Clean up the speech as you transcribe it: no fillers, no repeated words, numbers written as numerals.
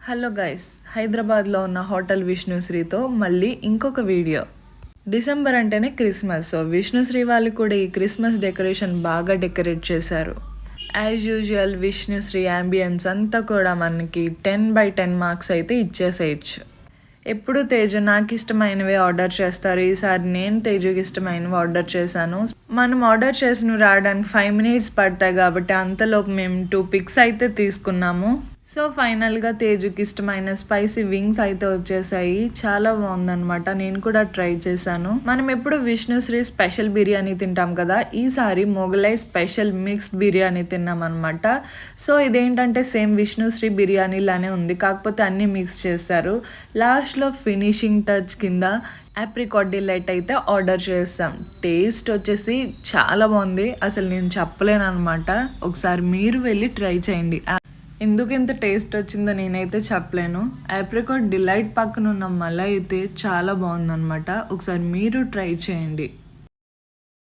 Hello guys, హైదరాబాద్లో ఉన్న hotel విష్ణుశ్రీతో మళ్ళీ ఇంకొక వీడియో. డిసెంబర్ అంటేనే క్రిస్మస్. సో విష్ణుశ్రీ వాళ్ళు కూడా ఈ క్రిస్మస్ డెకరేషన్ బాగా డెకరేట్ చేశారు. యాజ్ యూజువల్ విష్ణుశ్రీ యాంబియన్స్ అంతా కూడా మనకి 10/10 మార్క్స్ అయితే ఇచ్చేసేయచ్చు. ఎప్పుడు తేజు నాకు ఇష్టమైనవి ఆర్డర్ చేస్తారు. ఈసారి నేను తేజుకి ఇష్టమైనవి ఆర్డర్ చేశాను. మనం ఆర్డర్ చేసినవి రావడానికి 5 minutes పడతాయి కాబట్టి అంతలోపు మేము 2 పిక్స్ అయితే తీసుకున్నాము. సో ఫైనల్గా తేజుకి ఇష్టమైన స్పైసీ వింగ్స్ అయితే వచ్చేసాయి. చాలా బాగుందనమాట. నేను కూడా ట్రై చేశాను. మనం ఎప్పుడు విష్ణుశ్రీ స్పెషల్ బిర్యానీ తింటాం కదా, ఈసారి మొగలై స్పెషల్ మిక్స్డ్ బిర్యానీ తిన్నాం అనమాట. సో ఇదేంటంటే సేమ్ విష్ణుశ్రీ బిర్యానీ లానే ఉంది, కాకపోతే అన్నీ మిక్స్ చేశారు. లాస్ట్లో ఫినిషింగ్ టచ్ కింద ఆప్రికాట్ డిలైట్ అయితే ఆర్డర్ చేస్తాం. టేస్ట్ వచ్చేసి చాలా బాగుంది, అసలు నేను చెప్పలేను అనమాట. ఒకసారి మీరు వెళ్ళి ట్రై చేయండి. ఎందుకు ఇంత టేస్ట్ వచ్చిందో నేనైతే చెప్పలేను. ఆప్రికాట్ డిలైట్ పక్కన ఉన్న మలై అయితే చాలా బాగుందన్నమాట. ఒకసారి మీరు ట్రై చేయండి.